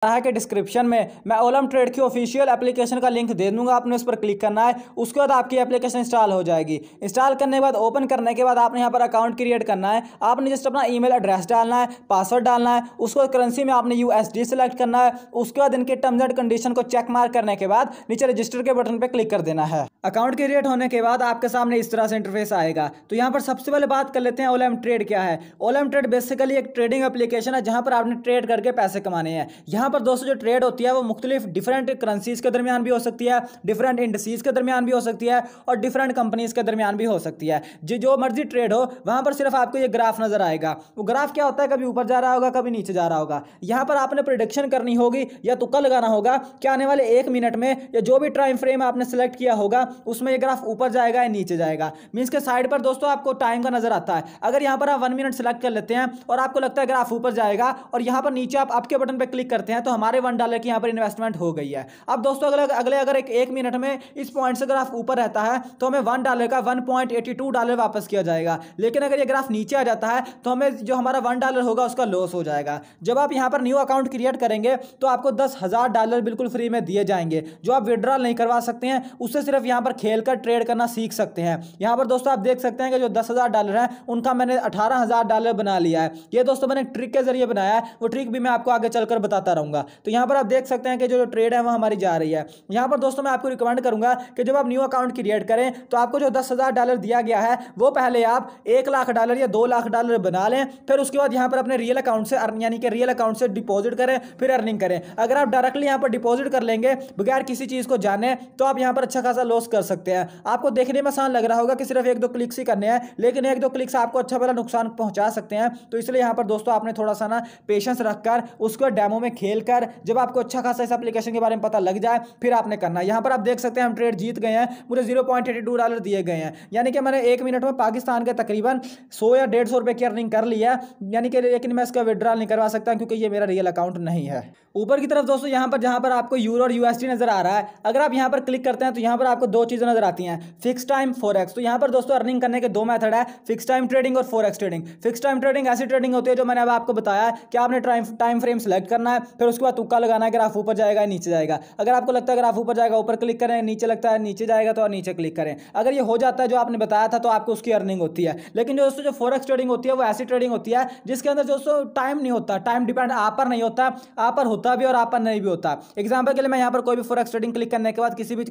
है कि डिस्क्रिप्शन में मैं ओलम ट्रेड की ऑफिशियल एप्लीकेशन का लिंक दे दूंगा। आपने उस पर क्लिक करना है, उसके बाद आपकी एप्लीकेशन इंस्टॉल हो जाएगी। इंस्टॉल करने के बाद ओपन करने के बाद आपने यहाँ पर अकाउंट क्रिएट करना है। आपने जस्ट अपना ईमेल एड्रेस डालना है, पासवर्ड डालना है, उसको करेंसी में आपने USD सेलेक्ट करना है। उसके बाद इनके टर्म्स एंड कंडीशन को चेक मार्क करने के बाद नीचे रजिस्टर के बटन पर क्लिक कर देना है। अकाउंट क्रिएट होने के बाद आपके सामने इस तरह से इंटरफेस आएगा। तो यहाँ पर सबसे पहले बात कर लेते हैं ओलम ट्रेड क्या है। ओलम ट्रेड बेसिकली एक ट्रेडिंग एप्लीकेशन है जहाँ पर आपने ट्रेड करके पैसे कमाने हैं। यहाँ पर दोस्तों जो ट्रेड होती है वो मुख्तलिफ डिफरेंट करेंसीज के दरमियान भी हो सकती है, डिफरेंट इंडस्ट्रीज के दरमियान भी हो सकती है और डिफरेंट कंपनीज के दरमियान भी हो सकती है। जो मर्जी ट्रेड हो वहां पर सिर्फ आपको ये ग्राफ नजर आएगा। वो ग्राफ क्या होता है, कभी ऊपर जा रहा होगा, कभी नीचे जा रहा होगा। यहाँ पर आपने प्रिडिक्शन करनी होगी या तुक्का लगाना होगा कि आने वाले 1 मिनट में या जो भी टाइम फ्रेम आपने सेलेक्ट किया होगा उसमें ये ग्राफ ऊपर जाएगा या नीचे जाएगा। मींस के साइड पर दोस्तों आपको टाइम का नजर आता है। अगर यहाँ पर आप 1 मिनट सेलेक्ट कर लेते हैं और आपको लगता है ग्राफ ऊपर जाएगा और यहाँ पर नीचे आप आपके बटन पर क्लिक करते हैं तो हमारे $1 की यहाँ पर इन्वेस्टमेंट हो गई है। अब दोस्तों अगले अगर एक मिनट में इस पॉइंट से ग्राफ ऊपर रहता है तो हमें $1 का $1.82 वापस किया जाएगा। लेकिन अगर ये ग्राफ नीचे आ जाता है तो हमें जो हमारा $1 होगा उसका लॉस हो जाएगा। जब आप यहाँ पर न्यू अकाउंट क्रिएट करेंगे तो आपको $10,000 बिल्कुल फ्री में दिए जाएंगे, जो आप विड्रॉल नहीं करवा सकते हैं। उससे सिर्फ यहाँ पर खेल कर ट्रेड करना सीख सकते हैं। यहाँ पर दोस्तों आप देख सकते हैं कि जो $10,000 है उनका मैंने $18,000 बना लिया है। ये दोस्तों मैंने ट्रिक के जरिए बनाया है, वो ट्रिक भी मैं आपको आगे चलकर बताता रहूंगा। तो यहाँ पर आप देख सकते हैं कि जो ट्रेड है वो हमारी जा रही है। यहाँ पर दोस्तों मैं आपको रिकमेंड करूंगा कि जब आप न्यू अकाउंट क्रिएट करें तो आपको जो $10,000 दिया गया है वो पहले आप $1 लाख या $2 लाख बना लें। फिर उसके बाद यहाँ पर अपने रियल अकाउंट से यानी कि रियल अकाउंट से डिपॉजिट करें, फिर अर्निंग करें। अगर आप डायरेक्टली यहाँ पर डिपॉजिट कर लेंगे बगैर किसी चीज को जाने तो आप यहाँ पर अच्छा खासा लॉस कर सकते हैं। आपको देखने में आसान लग रहा होगा कि सिर्फ 1-2 क्लिक्स ही करने हैं, लेकिन 1-2 क्लिक्स आपको अच्छा बड़ा नुकसान पहुंचा सकते हैं। तो इसलिए यहाँ पर दोस्तों आपने थोड़ा सा ना पेशेंस रखकर उसको डेमो में खेल कर जब आपको अच्छा खासा इस एप्लीकेशन के बारे में पता लग जाए फिर आपने करना है। यहाँ पर आप देख सकते हैं हम ट्रेड जीत गए हैं, मुझे $0.82 दिए गए हैं। यानी कि मैंने 1 मिनट में पाकिस्तान के तकरीबन 100 या 150 रुपए की अर्निंग कर ली है। यानी कि लेकिन मैं इसका विड्रॉल नहीं करवा सकता क्योंकि ये मेरा रियल अकाउंट नहीं है। ऊपर की तरफ दोस्तों यहाँ पर जहाँ पर आपको यूरो और USD नजर आ रहा है, अगर आप यहाँ पर क्लिक करते हैं तो यहाँ पर आपको 2 चीजें नजर आती हैं, फिक्स टाइम, फॉरेक्स। तो यहाँ पर दोस्तों अर्निंग करने के 2 मेथड है, फिक्स टाइम ट्रेडिंग और forex trading. Fix time trading ऐसी ट्रेडिंग होती है जो मैंने अब आपको बताया है कि आपने टाइम फ्रेम सेलेक्ट करना है, फिर उसके बाद तुक्का लगाना है, ग्राफ ऊपर जाएगा नीचे जाएगा। अगर आपको लगता है ग्राफ ऊपर जाएगा ऊपर क्लिक करें, नीचे लगता है नीचे जाएगा तो नीचे क्लिक करें। अगर ये हो जाता है जो आपने बताया था तो आपको उसकी अर्निंग होती है। लेकिन दोस्तों जो फॉरेक्स ट्रेडिंग होती है वो ऐसी ट्रेडिंग होती है जिसके अंदर दोस्तों टाइम नहीं होता, टाइम डिपेंड आप पर नहीं होता, आप पर होता भी और आप पर नहीं भी होता। एग्जांपल के लिए मैं यहाँ पर कोई भी फॉरेक्स ट्रेडिंग क्लिक करने के बाद किसी भी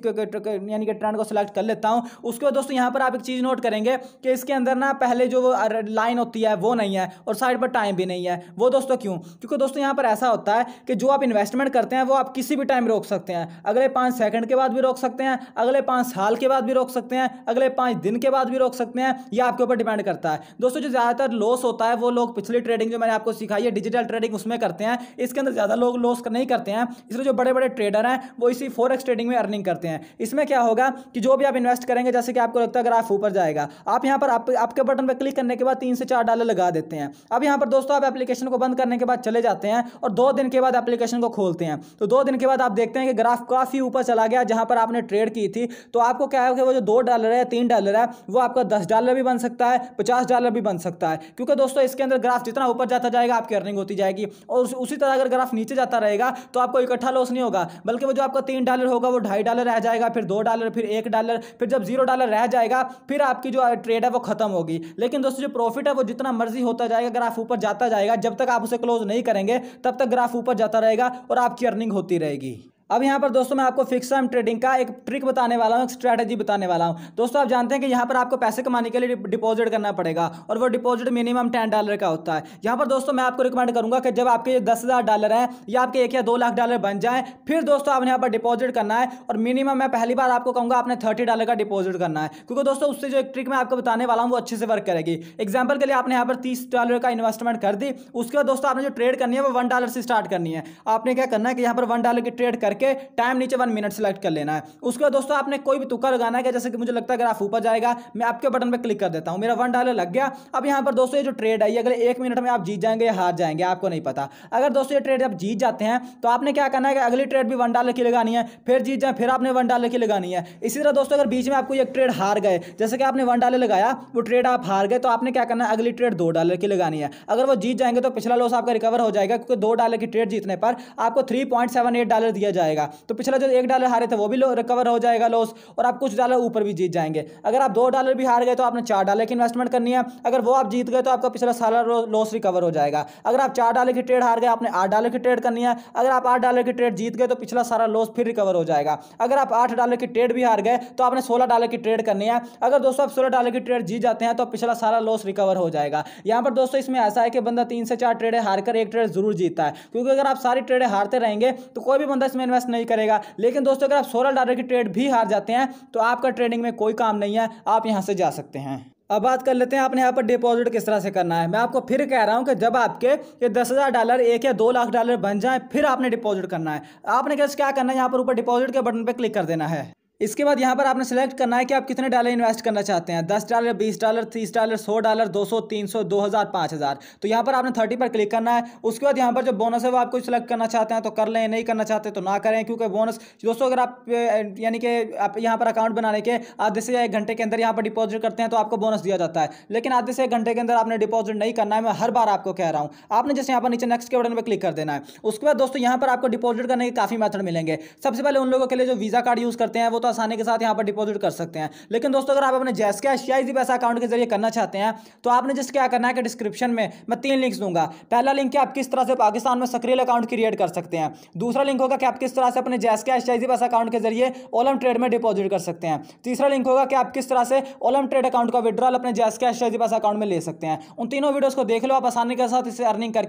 यानी कि ट्रेंड को सिलेक्ट कर लेता हूँ। उसके बाद दोस्तों यहाँ पर आप एक चीज नोट करेंगे कि इसके अंदर ना पहले जो लाइन होती है वो नहीं है और साइड पर टाइम भी नहीं है। वो दोस्तों क्यों? क्योंकि दोस्तों यहाँ पर ऐसा होता है कि जो आप इन्वेस्टमेंट करते हैं वो आप किसी भी टाइम रोक सकते हैं। अगले 5 सेकंड के बाद भी रोक सकते हैं, अगले 5 साल के बाद भी रोक सकते हैं, अगले 5 दिन के बाद भी रोक सकते हैं। यह आपके ऊपर डिपेंड करता है। दोस्तों जो ज्यादातर लॉस होता है वो लोग पिछली ट्रेडिंग जो मैंने आपको सिखाई है डिजिटल ट्रेडिंग उसमें करते हैं। इसके अंदर ज्यादा लोग लॉस नहीं करते हैं, इसलिए जो बड़े बड़े ट्रेडर हैं वो इसी फॉरेक्स ट्रेडिंग में अर्निंग करते हैं। इसमें क्या होगा कि जो भी आप इन्वेस्ट करेंगे, जैसे कि आपको लगता है ग्राफ ऊपर जाएगा, आप यहाँ पर आपके बटन पर क्लिक करने के बाद $3 से $4 लगा देते हैं। अब यहाँ पर दोस्तों आप एप्लीकेशन को बंद करने के बाद चले जाते हैं और 2 दिन के बाद एप्लीकेशन को खोलते हैं। तो 2 दिन के बाद आप देखते हैं कि ग्राफ काफी ऊपर चला गया जहां पर आपने ट्रेड की थी। तो आपको क्या है कि वो जो $2 है, $3 है, वो आपका $10 भी बन सकता है, $50 भी बन सकता है। क्योंकि दोस्तों इसके अंदर ग्राफ जितना ऊपर जाता जाएगा आपकी अर्निंग होती जाएगी और उसी तरह अगर ग्राफ नीचे जाता रहेगा तो आपको इकट्ठा लॉस नहीं होगा, बल्कि वो जो आपका $3 होगा वो $2.5 रह जाएगा, फिर $2, फिर $1, फिर जब $0 रह जाएगा फिर आपकी जो ट्रेड है वो खत्म होगी। लेकिन दोस्तों जो प्रॉफिट है वो जितना मर्जी होता जाएगा, ग्राफ ऊपर जाता जाएगा, जब तक आप उसे क्लोज नहीं करेंगे तब तक ग्राफ ऊपर जाता रहेगा और आपकी अर्निंग होती रहेगी। अब यहाँ पर दोस्तों मैं आपको फिक्स टाइम ट्रेडिंग का एक ट्रिक बताने वाला हूँ, एक स्ट्रैटेजी बताने वाला हूँ। दोस्तों आप जानते हैं कि यहाँ पर आपको पैसे कमाने के लिए डिपॉजिट करना पड़ेगा और वो डिपॉजिट मिनिमम $10 का होता है। यहाँ पर दोस्तों मैं आपको रिकमेंड करूंगा कि जब आपके $10,000 हैं या आपके 1 या 2 लाख डॉलर बन जाए फिर दोस्तों आपने यहाँ पर डिपॉजिट करना है और मिनिमम मैं पहली बार आपको कहूँगा आपने $30 का डिपॉजिट करना है। क्योंकि दोस्तों उससे जो एक ट्रिक मैं आपको बताने वाला हूँ वो अच्छे से वर्क करेगी। एग्जाम्पल के लिए आपने यहाँ पर $30 का इन्वेस्टमेंट कर दी, उसके बाद दोस्तों आपने जो ट्रेड करनी है वो $1 से स्टार्ट करनी है। आपने क्या करना है कि यहाँ पर $1 की ट्रेड करके करके टाइम नीचे 1 मिनट सेलेक्ट कर लेना है। उसके बाद दोस्तों आपने कोई भी तुक्का लगाना है, जैसे कि मुझे लगता है ग्राफ ऊपर जाएगा, मैं आपके बटन पर क्लिक कर देता हूं, मेरा $1 लग गया। अब यहां पर दोस्तों ये जो ट्रेड है, अगले 1 मिनट में आप जीत जाएंगे या हार जाएंगे आपको नहीं पता। अगर दोस्तों ये ट्रेड आप जीत जाते हैं तो आपने क्या करना है कि अगली ट्रेड भी $1 की लगानी है, फिर जीत जाए फिर आपने $1 की लगानी है। इसी तरह दोस्तों अगर बीच में आपको एक ट्रेड हार गए, जैसे कि आपने $1 लगाया, वो ट्रेड आप हार गए, तो आपने क्या करना है अगली ट्रेड $2 की लगानी है। अगर वो जीत जाएंगे तो पिछला लॉस आपका रिकवर हो जाएगा, क्योंकि $2 की ट्रेड जीतने पर आपको $3.78 दिया जाएगा। तो पिछला जो $1 हारे थे वो भी रिकवर हो जाएगा लॉस, और आप कुछ डॉलर ऊपर भी जीत जाएंगे। अगर आप $2 भी हार गए तो आपने $4 की इन्वेस्टमेंट करनी है, अगर वो आप जीत गए तो आपका पिछला सारा लॉस रिकवर हो जाएगा। अगर आप $4 की ट्रेड हार गए, आपने $8 की ट्रेड करनी है, अगर आप $8 की ट्रेड जीत गए तो पिछला सारा लॉस फिर रिकवर हो जाएगा। अगर आप $8 की ट्रेड भी हार गए तो आपने $16 की ट्रेड करनी है, अगर दोस्तों आप $16 की ट्रेड जीत जाते हैं तो पिछला सारा लॉस रिकवर हो जाएगा। यहां पर दोस्तों इसमें ऐसा है कि बंदा 3 से 4 ट्रेडें हारकर एक ट्रेड जरूर जीतता है, क्योंकि अगर आप सारी ट्रेडें हारते रहेंगे तो कोई भी बंदा इसमें इन्वेस्ट नहीं करेगा। लेकिन दोस्तों अगर आप $16 की ट्रेड भी हार जाते हैं तो आपका ट्रेडिंग में कोई काम नहीं है, आप यहां से जा सकते हैं। अब बात कर लेते हैं आपने यहाँ पर डिपॉजिट किस तरह से करना है। मैं आपको फिर कह रहा हूं कि जब आपके ये $10,000 $1 या $2 लाख बन जाए फिर आपने डिपॉजिट करना है। आपने क्या करना है, यहाँ पर ऊपर डिपॉजिट के बटन पर क्लिक कर देना है। इसके बाद यहाँ पर आपने सेलेक्ट करना है कि आप कितने डॉलर इन्वेस्ट करना चाहते हैं, $10, $20, $30, $100, $200, $300, $2,000, $5,000। तो यहाँ पर आपने 30 पर क्लिक करना है। उसके बाद यहाँ पर जो बोनस है वो आपको सिलेक्ट करना चाहते हैं तो कर लें, नहीं करना चाहते तो ना करें, क्योंकि बोनस दोस्तों अगर आप यानी कि आप यहाँ पर अकाउंट बनाने के आधे से 1 घंटे के अंदर यहाँ पर डिपॉजिट करते हैं तो आपको बोनस दिया जाता है, लेकिन आधे से 1 घंटे के अंदर आपने डिपॉजिट नहीं करना है। मैं हर बार आपको कह रहा हूँ, आपने जैसे यहाँ पर नीचे नेक्स्ट के बटन पर क्लिक कर देना है। उसके बाद दोस्तों यहाँ पर आपको डिपॉजिट करने के काफ़ी मेथड मिलेंगे। सबसे पहले उन लोगों के लिए जो वीज़ा कार्ड यूज़ करते हैं वो तो आसानी के साथ यहाँ पर डिपॉजिट कर सकते हैं, लेकिन दोस्तों अगर आप अपने जैसकैश या इजी पैसा अकाउंट के जरिए करना चाहते हैं तो आपने जस्ट क्या करना है कि डिस्क्रिप्शन में मैं 3 लिंक्स दूंगा। पहला लिंक है आप किस तरह से पाकिस्तान में सक्रिय अकाउंट क्रिएट कर सकते हैं, दूसरा लिंक होगा कि आप किस तरह से अपने जैसकैश या इजी पैसा अकाउंट के जरिए ओलम ट्रेड में डिपॉजिट कर सकते हैं, तीसरा लिंक होगा कि आप किस तरह से ओलम ट्रेड अकाउंट का विड्रॉल अपने जैसकैश या इजी पैसा अकाउंट में ले सकते हैं। उन तीनों वीडियोस को देख लो, आप आसानी के साथ इसे अर्निंग करके